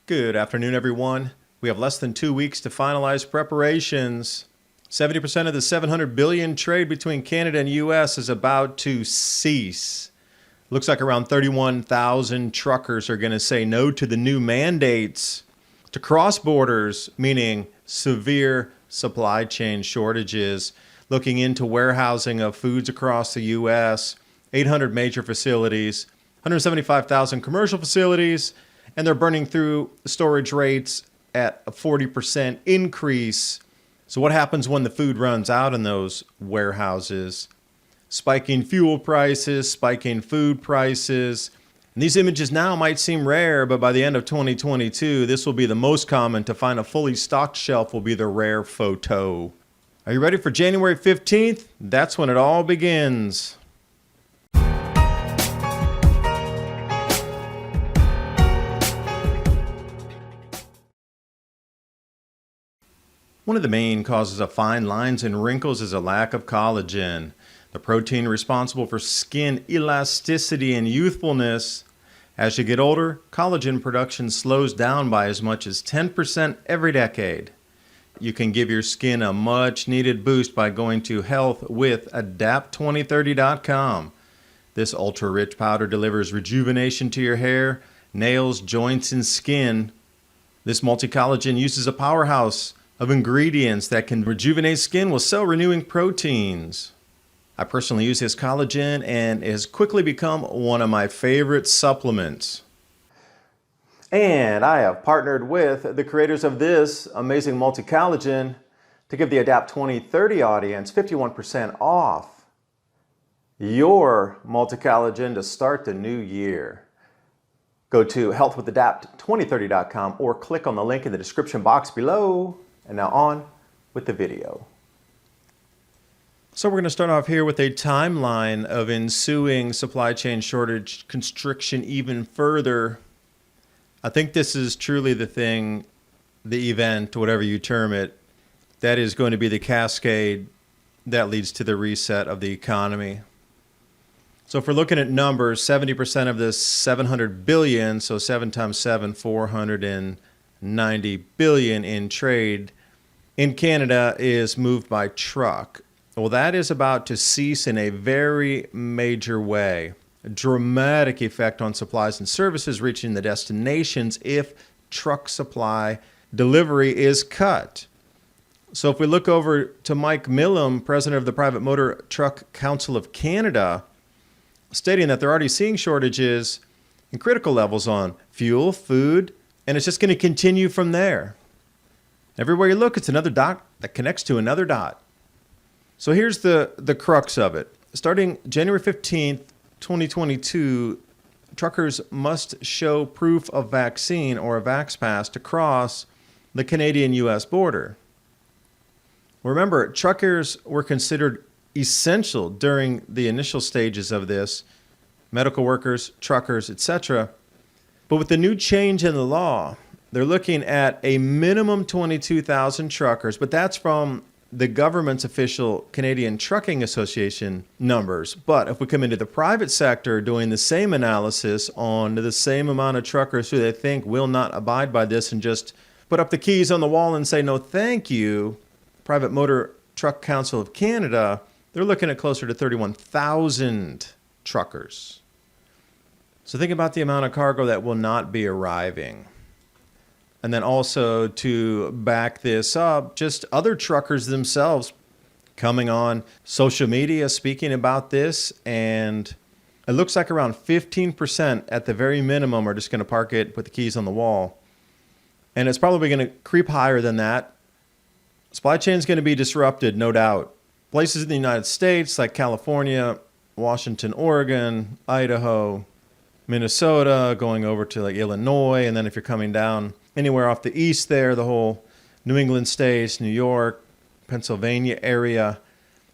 Good afternoon, everyone. We have less than 2 weeks to finalize preparations. 70% of the $700 billion trade between Canada and U.S. is about to cease. Looks like around 31,000 truckers are going to say no to the new mandates to cross borders, meaning severe supply chain shortages. Looking into warehousing of foods across the U.S., 800 major facilities, 175,000 commercial facilities, and they're burning through storage rates at a 40% increase. So what happens when the food runs out in those warehouses? Spiking fuel prices, spiking food prices. And these images now might seem rare, but by the end of 2022, this will be the most common. To find a fully stocked shelf will be the rare photo. Are you ready for January 15th? That's when it all begins. One of the main causes of fine lines and wrinkles is a lack of collagen, the protein responsible for skin elasticity and youthfulness. As you get older, collagen production slows down by as much as 10% every decade. You can give your skin a much needed boost by going to healthwithadapt2030.com. This ultra-rich powder delivers rejuvenation to your hair, nails, joints, and skin. This multi-collagen uses a powerhouse of ingredients that can rejuvenate skin with cell-renewing proteins. I personally use this collagen and it has quickly become one of my favorite supplements. And I have partnered with the creators of this amazing multi-collagen to give the Adapt 2030 audience 51% off your multi-collagen to start the new year. Go to healthwithadapt2030.com or click on the link in the description box below. And now on with the video. So we're going to start off here with a timeline of ensuing supply chain shortage constriction even further. I think this is truly the thing, the event, whatever you term it, that is going to be the cascade that leads to the reset of the economy. So if we're looking at numbers, 70% of this 700 billion, so 7 times 7, 490 billion in trade in Canada is moved by truck. Well, that is about to cease in a very major way. A dramatic effect on supplies and services reaching the destinations if truck supply delivery is cut. So if we look over to Mike Millam, president of the Private Motor Truck Council of Canada, stating that they're already seeing shortages in critical levels on fuel, food, and it's just going to continue from there. Everywhere you look, it's another dot that connects to another dot. So here's the crux of it. Starting January 15th, 2022, truckers must show proof of vaccine or a Vax Pass to cross the Canadian-U.S. border. Remember, truckers were considered essential during the initial stages of this, medical workers, truckers, etc. But with the new change in the law, they're looking at a minimum 22,000 truckers, but that's from the government's official Canadian Trucking Association numbers. But if we come into the private sector doing the same analysis on the same amount of truckers who they think will not abide by this and just put up the keys on the wall and say no thank you, Private Motor Truck Council of Canada, they're looking at closer to 31,000 truckers. So think about the amount of cargo that will not be arriving. And then also to back this up, just other truckers themselves coming on social media speaking about this. And it looks like around 15% at the very minimum are just going to park it, put the keys on the wall. And it's probably going to creep higher than that. Supply chain is going to be disrupted, no doubt. Places in the United States like California, Washington, Oregon, Idaho, Minnesota, going over to like Illinois, and then if you're coming down anywhere off the east there, the whole New England states, New York, Pennsylvania area,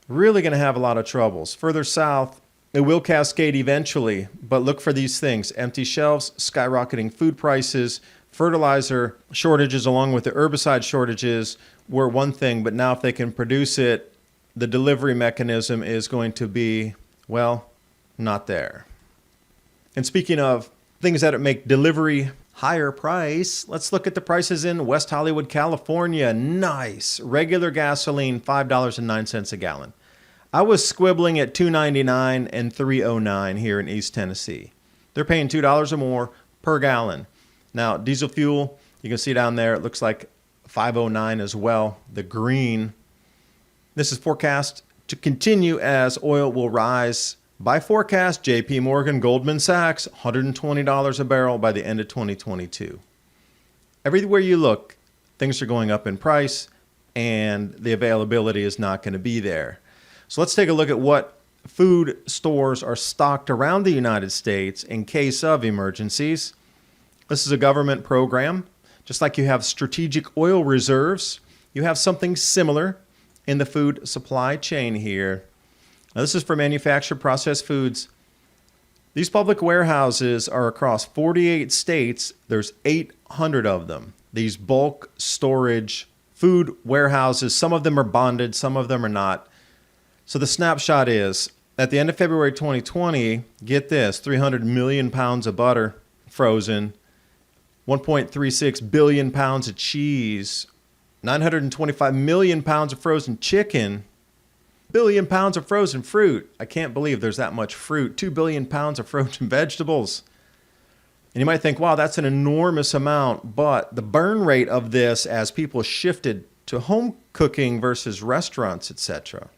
really going to have a lot of troubles. Further south, it will cascade eventually, but look for these things: empty shelves, skyrocketing food prices, fertilizer shortages along with the herbicide shortages were one thing, but now if they can produce it, the delivery mechanism is going to be, well, not there. And speaking of things that make delivery higher price. Let's look at the prices in West Hollywood, California. Nice. Regular gasoline, $5.09 a gallon. I was squibbling at $2.99 and $3.09 here in East Tennessee. They're paying $2 or more per gallon. Now, diesel fuel, you can see down there, it looks like $5.09 as well, the green. This is forecast to continue as oil will rise. By forecast, JP Morgan, Goldman Sachs, $120 a barrel by the end of 2022. Everywhere you look, things are going up in price, and the availability is not going to be there. So let's take a look at what food stores are stocked around the United States in case of emergencies. This is a government program. Just like you have strategic oil reserves, you have something similar in the food supply chain here. Now, this is for manufactured processed foods. These public warehouses are across 48 states. There's 800 of them. These bulk storage food warehouses, some of them are bonded, some of them are not. So the snapshot is, at the end of February 2020, get this, 300 million pounds of butter frozen, 1.36 billion pounds of cheese, 925 million pounds of frozen chicken, billion pounds of frozen fruit. I can't believe there's that much fruit. 2 billion pounds of frozen vegetables. And you might think, wow, that's an enormous amount. But the burn rate of this as people shifted to home cooking versus restaurants, etc.,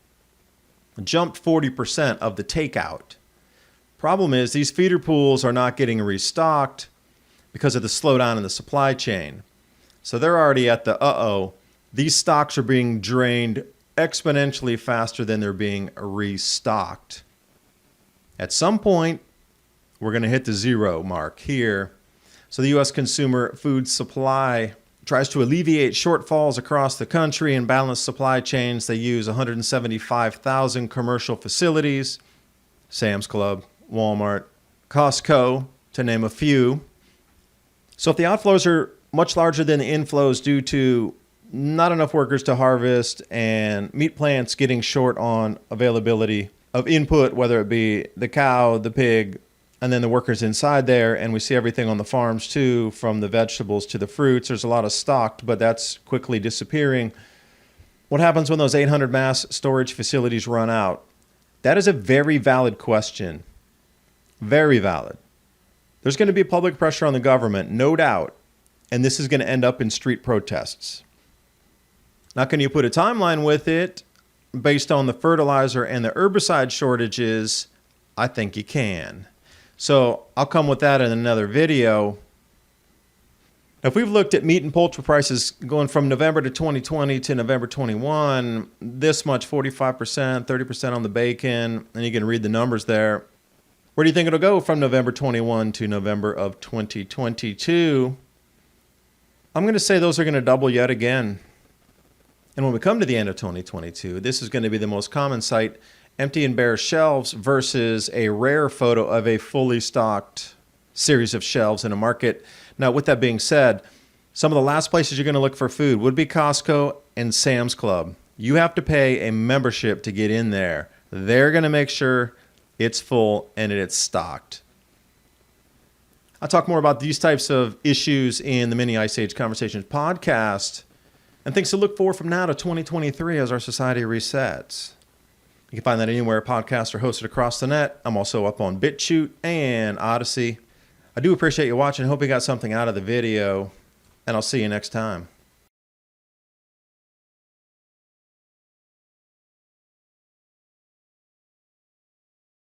jumped 40% of the takeout. Problem is, these feeder pools are not getting restocked because of the slowdown in the supply chain. So they're already at the these stocks are being drained exponentially faster than they're being restocked. At some point, we're going to hit the zero mark here. So the U.S. consumer food supply tries to alleviate shortfalls across the country and balance supply chains. They use 175,000 commercial facilities, Sam's Club, Walmart, Costco, to name a few. So if the outflows are much larger than the inflows due to not enough workers to harvest and meat plants getting short on availability of input, whether it be the cow, the pig, and then the workers inside there, and we see everything on the farms too, from the vegetables to the fruits. There's a lot of stocked, but that's quickly disappearing. What happens when those 800 mass storage facilities run out? That is a very valid question. Very valid. There's going to be public pressure on the government, no doubt, and this is going to end up in street protests. Now, can you put a timeline with it based on the fertilizer and the herbicide shortages? I think you can. So I'll come with that in another video. Now, if we've looked at meat and poultry prices going from November to 2020 to November 21, this much, 45%, 30% on the bacon, and you can read the numbers there. Where do you think it'll go from November 21 to November of 2022? I'm going to say those are going to double yet again. And when we come to the end of 2022, this is going to be the most common sight, empty and bare shelves versus a rare photo of a fully stocked series of shelves in a market. Now, with that being said, some of the last places you're going to look for food would be Costco and Sam's Club. You have to pay a membership to get in there. They're going to make sure it's full and it's stocked. I'll talk more about these types of issues in the Mini Ice Age Conversations podcast and things to look for from now to 2023 as our society resets. You can find that anywhere podcasts are hosted across the net. I'm also up on BitChute and Odyssey. I do appreciate you watching. Hope you got something out of the video, and I'll see you next time.